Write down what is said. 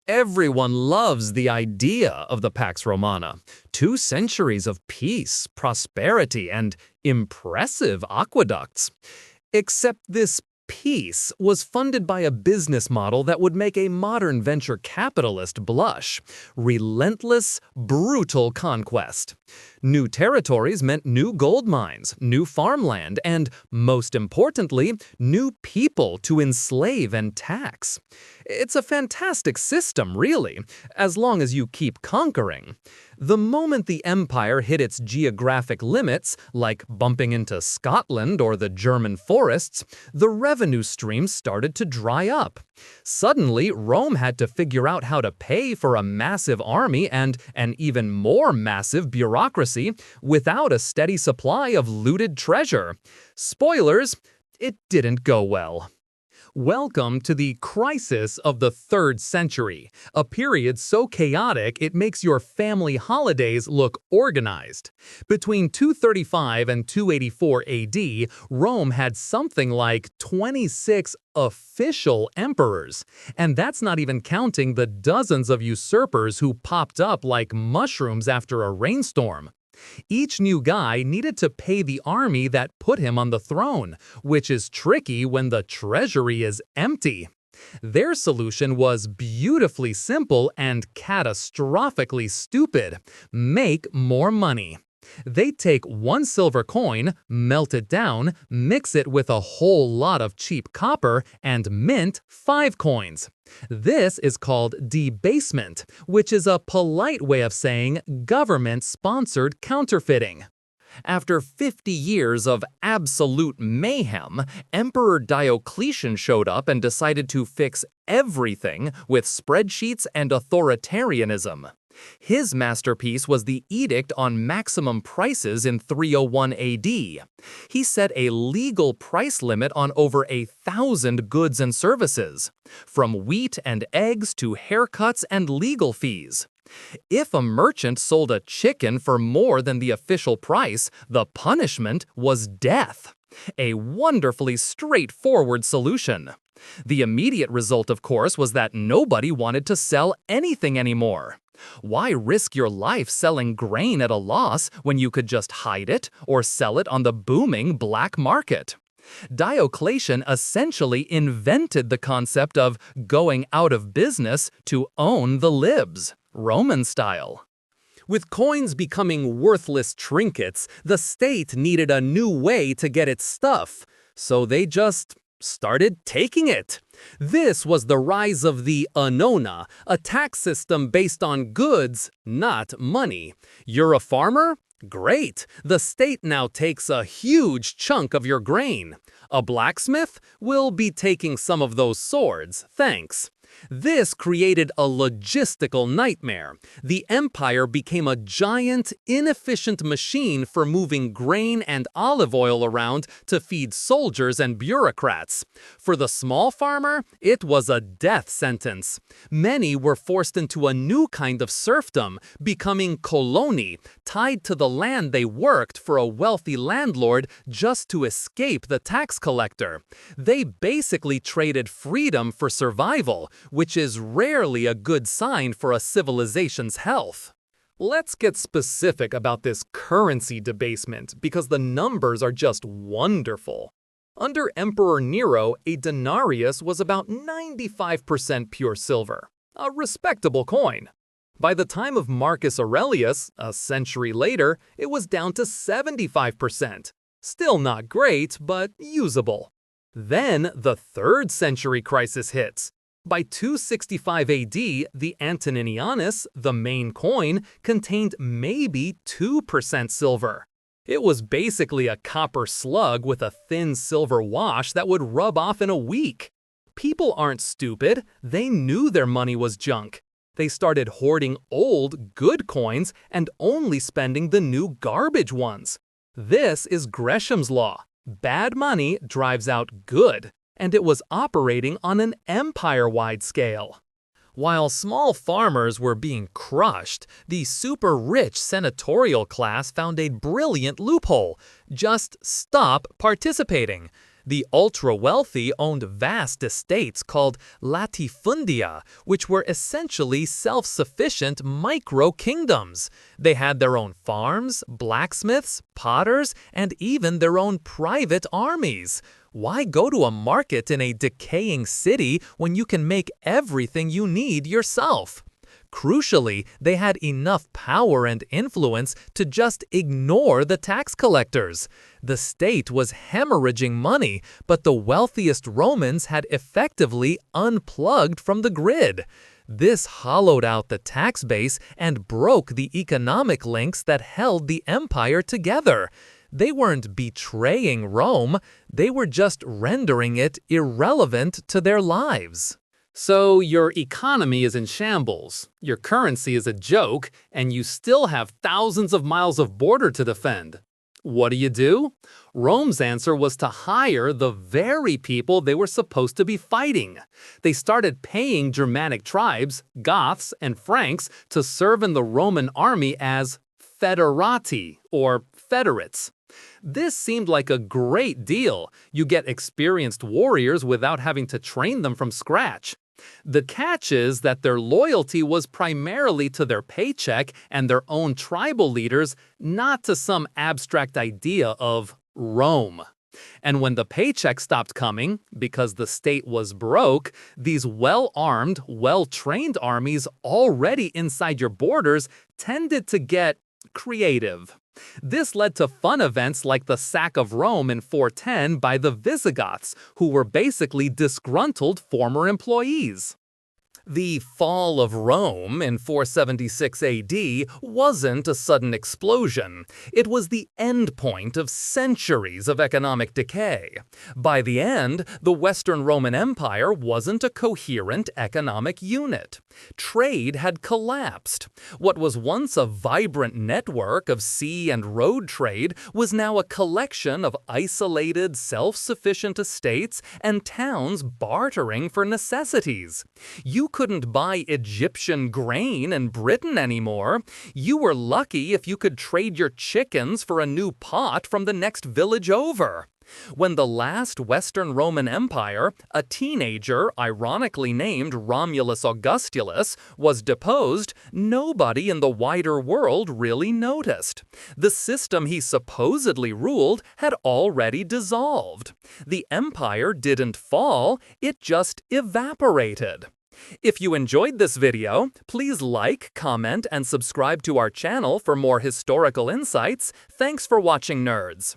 Everyone loves the idea of the Pax Romana. 2 centuries of peace, prosperity, and impressive aqueducts. Except this peace was funded by a business model that would make a modern venture capitalist blush. Relentless, brutal conquest. New territories meant new gold mines, new farmland, and, most importantly, new people to enslave and tax. It's a fantastic system, really, as long as you keep conquering. The moment the empire hit its geographic limits, like bumping into Scotland or the German forests, the revenue streams started to dry up. Suddenly, Rome had to figure out how to pay for a massive army and an even more massive bureaucracy without a steady supply of looted treasure. Spoilers, it didn't go well. Welcome to the crisis of the 3rd century, a period so chaotic it makes your family holidays look organized. Between 235 and 284 AD, Rome had something like 26 official emperors, and that's not even counting the dozens of usurpers who popped up like mushrooms after a rainstorm. Each new guy needed to pay the army that put him on the throne, which is tricky when the treasury is empty. Their solution was beautifully simple and catastrophically stupid: make more money. They'd take 1 silver coin, melt it down, mix it with a whole lot of cheap copper, and mint 5 coins. This is called debasement, which is a polite way of saying government-sponsored counterfeiting. After 50 years of absolute mayhem, Emperor Diocletian showed up and decided to fix everything with spreadsheets and authoritarianism. His masterpiece was the Edict on Maximum Prices in 301 AD. He set a legal price limit on over 1,000 goods and services, from wheat and eggs to haircuts and legal fees. If a merchant sold a chicken for more than the official price, the punishment was death. A wonderfully straightforward solution. The immediate result, of course, was that nobody wanted to sell anything anymore. Why risk your life selling grain at a loss when you could just hide it or sell it on the booming black market? Diocletian essentially invented the concept of going out of business to own the libs, Roman style. With coins becoming worthless trinkets, the state needed a new way to get its stuff, so they just started taking it. This was the rise of the annona, a tax system based on goods, not money. You're a farmer? Great! The state now takes a huge chunk of your grain. A blacksmith will be taking some of those swords, thanks. This created a logistical nightmare. The empire became a giant, inefficient machine for moving grain and olive oil around to feed soldiers and bureaucrats. For the small farmer, it was a death sentence. Many were forced into a new kind of serfdom, becoming coloni, tied to the land they worked for a wealthy landlord just to escape the tax collector. They basically traded freedom for survival, which is rarely a good sign for a civilization's health. Let's get specific about this currency debasement because the numbers are just wonderful. Under Emperor Nero, a denarius was about 95% pure silver, a respectable coin. By the time of Marcus Aurelius, a century later, it was down to 75%. Still not great, but usable. Then the 3rd century crisis hits. By 265 AD, the Antoninianus, the main coin, contained maybe 2% silver. It was basically a copper slug with a thin silver wash that would rub off in a week. People aren't stupid, they knew their money was junk. They started hoarding old, good coins and only spending the new garbage ones. This is Gresham's law. Bad money drives out good. And it was operating on an empire-wide scale. While small farmers were being crushed, the super-rich senatorial class found a brilliant loophole: just stop participating. The ultra-wealthy owned vast estates called latifundia, which were essentially self-sufficient micro-kingdoms. They had their own farms, blacksmiths, potters, and even their own private armies. Why go to a market in a decaying city when you can make everything you need yourself? Crucially, they had enough power and influence to just ignore the tax collectors. The state was hemorrhaging money, but the wealthiest Romans had effectively unplugged from the grid. This hollowed out the tax base and broke the economic links that held the empire together. They weren't betraying Rome, they were just rendering it irrelevant to their lives. So your economy is in shambles, your currency is a joke, and you still have thousands of miles of border to defend. What do? Rome's answer was to hire the very people they were supposed to be fighting. They started paying Germanic tribes, Goths, and Franks to serve in the Roman army as federati, or federates. This seemed like a great deal. You get experienced warriors without having to train them from scratch. The catch is that their loyalty was primarily to their paycheck and their own tribal leaders, not to some abstract idea of Rome. And when the paycheck stopped coming, because the state was broke, these well-armed, well-trained armies already inside your borders tended to get creative. This led to fun events like the sack of Rome in 410 by the Visigoths, who were basically disgruntled former employees. The fall of Rome in 476 AD wasn't a sudden explosion. It was the end point of centuries of economic decay. By the end, the Western Roman Empire wasn't a coherent economic unit. Trade had collapsed. What was once a vibrant network of sea and road trade was now a collection of isolated, self-sufficient estates and towns bartering for necessities. You couldn't buy Egyptian grain in Britain anymore. You were lucky if you could trade your chickens for a new pot from the next village over. When the last Western Roman Empire, a teenager ironically named Romulus Augustulus, was deposed, nobody in the wider world really noticed. The system he supposedly ruled had already dissolved. The empire didn't fall, it just evaporated. If you enjoyed this video, please like, comment, and subscribe to our channel for more historical insights. Thanks for watching, nerds!